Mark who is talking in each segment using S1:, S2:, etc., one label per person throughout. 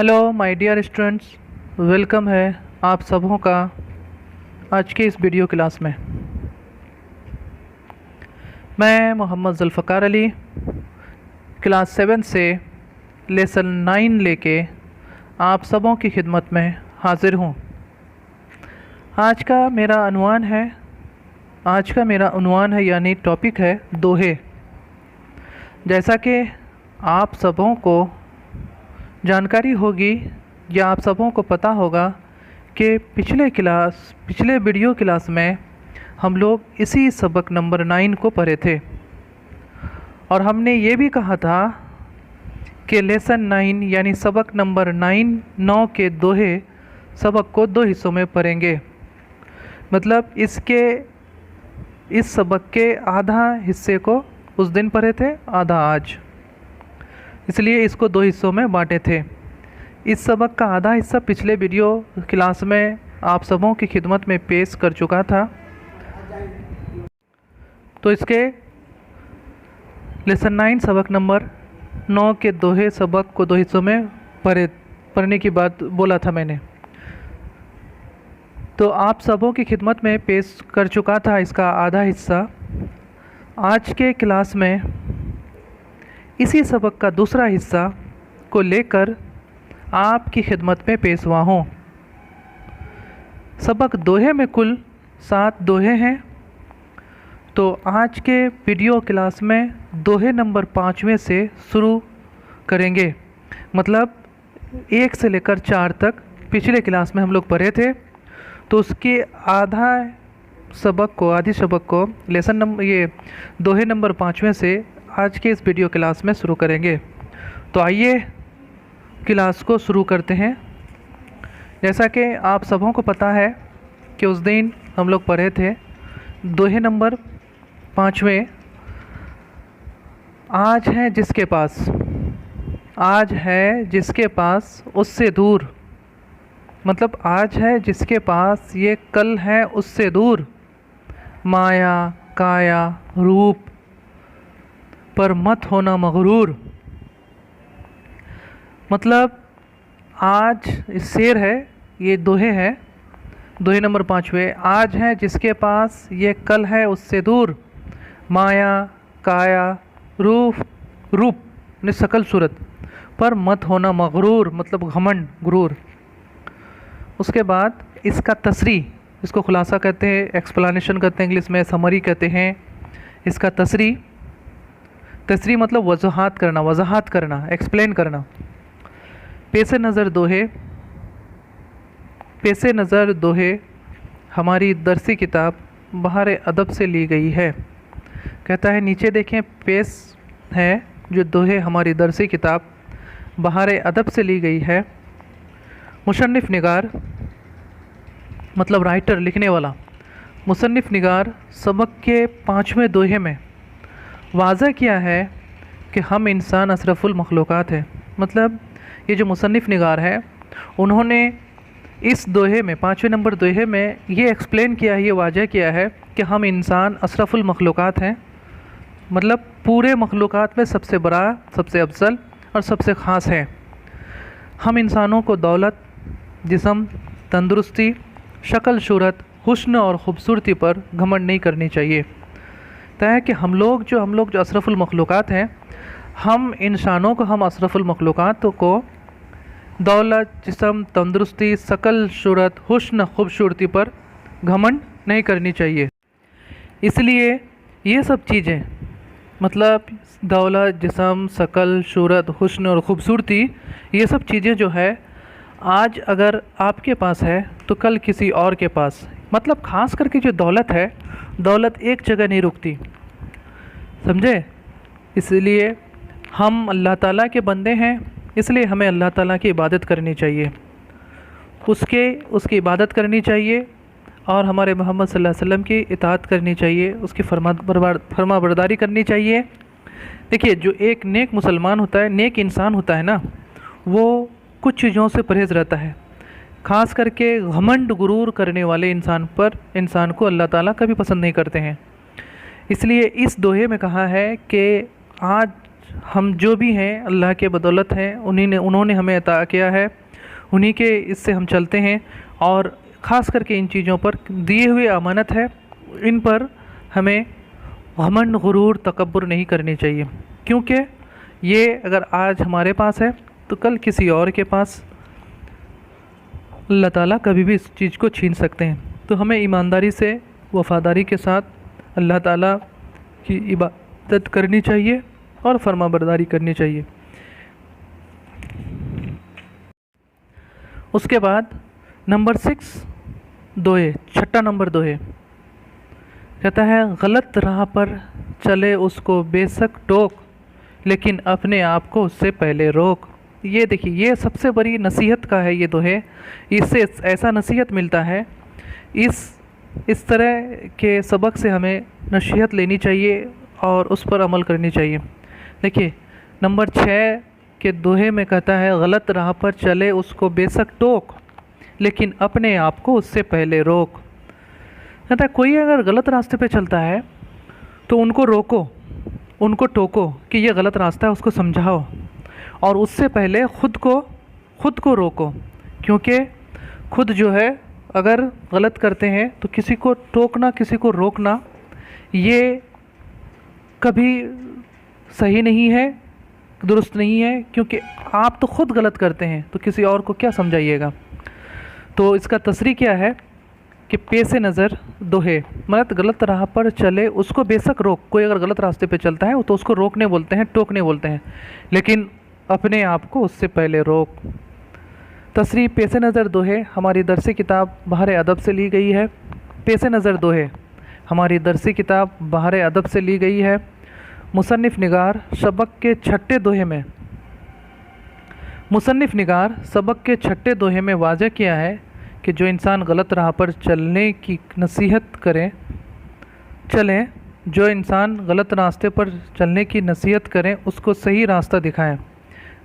S1: Hello my dear students, welcome है आप सबों का आज के इस वीडियो क्लास में। मैं मोहम्मद जुल्फ़कार अली क्लास 7 से लेसन 9 लेके आप सबों की खिदमत में हाज़िर हूँ। आज का मेरा उन्वान है यानी टॉपिक है दोहे। जैसा कि आप सबों को जानकारी होगी या आप सबों को पता होगा कि पिछले वीडियो क्लास में हम लोग इसी सबक नंबर 9 को पढ़े थे और हमने ये भी कहा था कि लेसन 9 यानी सबक नंबर 9 के दोहे सबक को 2 हिस्सों में पढ़ेंगे। मतलब इस सबक के आधा हिस्से को उस दिन पढ़े थे, आधा आज, इसलिए इसको 2 हिस्सों में बांटे थे। इस सबक का आधा हिस्सा पिछले वीडियो क्लास में आप सबों की खिदमत में पेश कर चुका था, तो इसके लेसन 9 सबक नंबर 9 के दोहे सबक को 2 हिस्सों में पढ़ने की बात बोला था मैंने। तो आप सबों की खिदमत में पेश कर चुका था इसका आधा हिस्सा। आज के क्लास में इसी सबक का दूसरा हिस्सा को लेकर आपकी खिदमत में पेश हुआ हूँ। सबक दोहे में कुल 7 दोहे हैं, तो आज के वीडियो क्लास में दोहे नंबर 5वें से शुरू करेंगे। मतलब 1 से लेकर 4 तक पिछले क्लास में हम लोग पढ़े थे, तो उसके आधी सबक को ये दोहे नंबर 5वें से आज के इस वीडियो क्लास में शुरू करेंगे। तो आइए क्लास को शुरू करते हैं। जैसा कि आप सबों को पता है कि उस दिन हम लोग पढ़े थे दोहे नंबर 5वें, आज है जिसके पास उससे दूर। मतलब आज है जिसके पास ये कल है उससे दूर, माया काया रूप पर मत होना मगरूर। मतलब आज शेर है, ये दोहे है, दोहे नंबर 5वें। आज है जिसके पास ये कल है उससे दूर, माया काया रूप ने सकल सूरत पर मत होना मगरूर, मतलब घमंड गुरूर। उसके बाद इसका तसरी, इसको खुलासा कहते हैं, एक्सप्लेनेशन कहते हैं, इंग्लिश में समरी कहते हैं। इसका तसरी मतलब वजाहत करना, एक्सप्लेन करना। पेश नज़र दोहे हमारी दरसी किताब बहार अदब से ली गई है। कहता है नीचे देखें, पेश है जो दोहे हमारी दरसी किताब बहार अदब से ली गई है। मुसन्निफ़ निगार मतलब राइटर, लिखने वाला, मुसन्निफ़ निगार सबक के 5वें दोहे में वाज़ह किया है कि हम इंसान अशरफुल मखलूक़ात हैं। मतलब ये जो मुसन्निफ़ निगार है, उन्होंने इस दोहे में 5वें नंबर दोहे में ये एक्सप्लेन किया है, ये वाज़ह किया है कि हम इंसान अशरफुल मखलूक़ात हैं। मतलब पूरे मखलूक़ात में सबसे बड़ा, सबसे अफजल और सबसे ख़ास है। हम इंसानों को दौलत, जिस्म, तंदुरुस्ती, शक्ल सूरत, हुस्न और ख़ूबसूरती पर घमंड नहीं करनी चाहिए। है कि हम लोग जो अशरफुल मखलूक़ात हैं, हम इंसानों को, हम अशरफुल मखलूक़ात को दौलत, जिस्म, तंदुरुस्ती, शक्ल सूरत, हुस्न, खूबसूरती पर घमंड नहीं करनी चाहिए। इसलिए ये सब चीज़ें, मतलब दौलत, जिस्म, शक्ल सूरत, हुस्न और ख़ूबसूरती, ये सब चीज़ें जो है आज अगर आपके पास है तो कल किसी और के पास, मतलब ख़ास करके जो दौलत है, दौलत एक जगह नहीं रुकती, समझे। इसलिए हम अल्लाह ताला के बंदे हैं, इसलिए हमें अल्लाह ताला की इबादत करनी चाहिए, उसकी इबादत करनी चाहिए और हमारे मोहम्मद सल्लल्लाहु अलैहि वसल्लम की इताअत करनी चाहिए, उसकी फरमाबरदारी करनी चाहिए। देखिए, जो एक नेक मुसलमान होता है, नेक इंसान होता है ना, वो कुछ चीज़ों से परहेज़ रहता है। ख़ास करके घमंड गुरूर करने वाले इंसान को अल्लाह ताला कभी पसंद नहीं करते हैं। इसलिए इस दोहे में कहा है कि आज हम जो भी हैं अल्लाह के बदौलत हैं, उन्होंने हमें अता किया है, उन्हीं के इससे हम चलते हैं। और ख़ास करके इन चीज़ों पर दिए हुए अमानत है, इन पर हमें घमंड, गुरूर, तकब्बुर नहीं करनी चाहिए, क्योंकि ये अगर आज हमारे पास है तो कल किसी और के पास अल्लाह ताला कभी भी इस चीज़ को छीन सकते हैं। तो हमें ईमानदारी से, वफ़ादारी के साथ अल्लाह ताला की इबादत करनी चाहिए और फरमाबरदारी करनी चाहिए। उसके बाद नंबर 6 दोहे, छठा नंबर दोहे कहता है, गलत राह पर चले उसको बेशक टोक, लेकिन अपने आप को उससे पहले रोक। ये देखिए, ये सबसे बड़ी नसीहत का है ये दोहे। इससे ऐसा नसीहत मिलता है, इस तरह के सबक से हमें नसीहत लेनी चाहिए और उस पर अमल करनी चाहिए। देखिए नंबर 6 के दोहे में कहता है, गलत राह पर चले उसको बेशक टोक, लेकिन अपने आप को उससे पहले रोक। कहता है कोई अगर गलत रास्ते पे चलता है तो उनको रोको, उनको टोको कि ये गलत रास्ता है, उसको समझाओ, और उससे पहले खुद को रोको, क्योंकि खुद जो है अगर गलत करते हैं तो किसी को टोकना, किसी को रोकना ये कभी सही नहीं है, दुरुस्त नहीं है, क्योंकि आप तो खुद गलत करते हैं तो किसी और को क्या समझाइएगा। तो इसका तसरी क्या है कि पेश नज़र दोहे, मतलब गलत राह पर चले उसको बेशक रोक। कोई अगर गलत रास्ते पे चलता है तो उसको रोकने बोलते हैं, टोकने बोलते हैं, लेकिन अपने आप को उससे पहले रोक। तसरी पेश नज़र दोहे हमारी दरसी किताब बहार अदब से ली गई है। पेश नज़र दोहे हमारी दरसी किताब बहार अदब से ली गई है। मुसन्निफ़ निगार सबक के छठे दोहे में, मुसन्निफ़ निगार सबक के छठे दोहे में वाज़ह किया है कि जो इंसान गलत राह पर चलने की नसीहत चलें, जो इंसान गलत रास्ते पर चलने की नसीहत करें उसको सही रास्ता दिखाएं।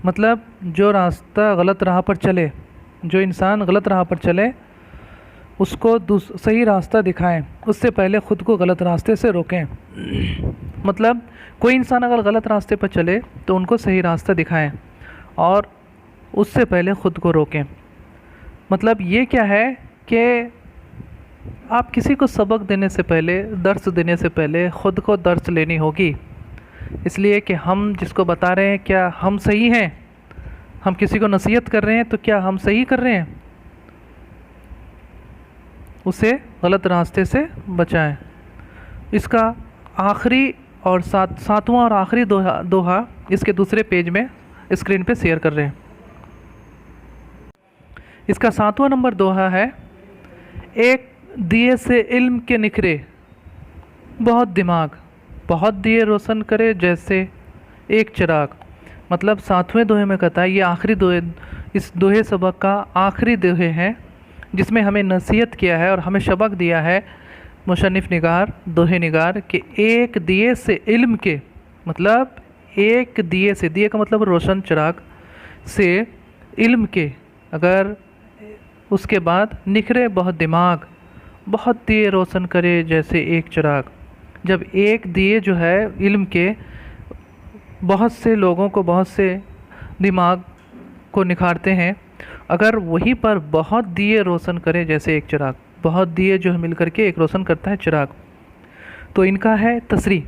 S1: मतलब जो रास्ता गलत राह पर चले, जो इंसान गलत राह पर चले उसको सही रास्ता दिखाएं, उससे पहले ख़ुद को गलत रास्ते से रोकें। मतलब कोई इंसान अगर गलत रास्ते पर चले तो उनको सही रास्ता दिखाएं और उससे पहले ख़ुद को रोकें। मतलब ये क्या है कि आप किसी को सबक देने से पहले, दर्स देने से पहले ख़ुद को दर्स लेनी होगी, इसलिए कि हम जिसको बता रहे हैं क्या हम सही हैं, हम किसी को नसीहत कर रहे हैं तो क्या हम सही कर रहे हैं, उसे गलत रास्ते से बचाएं। इसका आखिरी और सातवां और आखिरी दोहा इसके दूसरे पेज में स्क्रीन पे शेयर कर रहे हैं। इसका 7वां नंबर दोहा है, एक दिए से इल्म के निखरे बहुत दिमाग, बहुत दिए रोशन करे जैसे एक चिराग। मतलब 7वें दोहे में कहता है, ये आखिरी दोहे, इस दोहे सबक का आखिरी दोहे है जिसमें हमें नसीहत किया है और हमें सबक दिया है मुसन्निफ़ निगार, दोहे निगार कि एक दिए से इल्म के, मतलब एक दिए से, दिए का मतलब रोशन चिराग से, इल्म के, अगर उसके बाद निखरे बहुत दिमाग, बहुत दिए रोशन करे जैसे एक चिराग। जब एक दिए जो है इल्म के बहुत से लोगों को, बहुत से दिमाग को निखारते हैं, अगर वहीं पर बहुत दिए रोशन करे जैसे एक चिराग, बहुत दिए जो है मिल करके एक रोशन करता है चिराग। तो इनका है तसरी।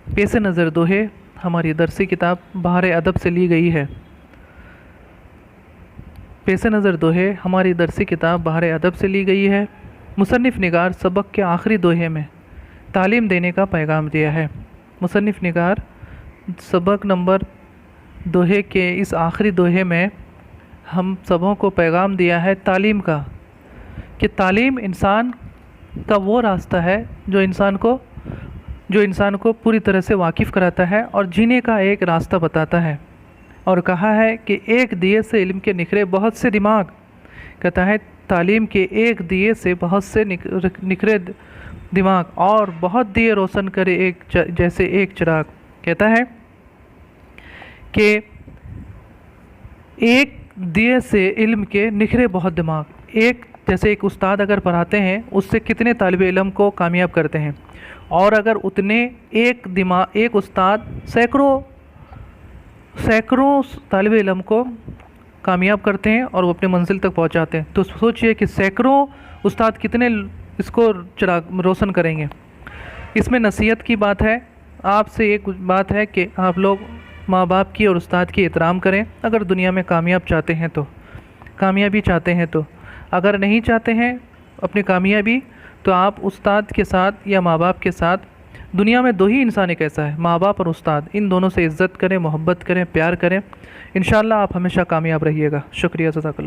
S1: पेश नज़र दोहे हमारी दरसी किताब बहार अदब से ली गई है। पेश नज़र दोहे हमारी दरसी किताब बहार अदब से ली गई है। मुसन्निफ़ निगार सबक के आखिरी दोहे में तालीम देने का पैगाम दिया है। मुसन्निफ़ निगार सबक नंबर दोहे के इस आखिरी दोहे में हम सबों को पैगाम दिया है तालीम का, कि तालीम इंसान का वो रास्ता है जो इंसान को पूरी तरह से वाकिफ़ कराता है और जीने का एक रास्ता बताता है। और कहा है कि एक दिए से इल्म के निखरे बहुत से दिमाग, कहता है तालीम के एक दिए से बहुत से निखरे दिमाग और बहुत दिए रोशन करे जैसे एक चिराग। कहता है कि एक दिए से इल्म के निखरे बहुत दिमाग, एक जैसे एक उस्ताद अगर पढ़ाते हैं उससे कितने तालिब इल्म को कामयाब करते हैं, और अगर उतने एक उस्ताद सैकड़ों सैकड़ों तालिब इल्म को कामयाब करते हैं और वो अपने मंजिल तक पहुंचाते हैं। तो सोचिए कि सैकड़ों उस्ताद कितने इसको चिराग रोशन करेंगे। इसमें नसीहत की बात है। आपसे एक बात है कि आप लोग माँ बाप की और उस्ताद की एहतराम करें, अगर दुनिया में कामयाब चाहते हैं तो, कामयाबी चाहते हैं तो। अगर नहीं चाहते हैं अपनी कामयाबी, तो आप उस्ताद के साथ या माँ बाप के साथ, दुनिया में दो ही इंसान एक ऐसा है, माँ बाप और उस्ताद, इन दोनों से इज़्ज़त करें, मोहब्बत करें, प्यार करें। इंशाअल्लाह आप हमेशा कामयाब रहिएगा। शुक्रिया, जज़ाकल्लाह।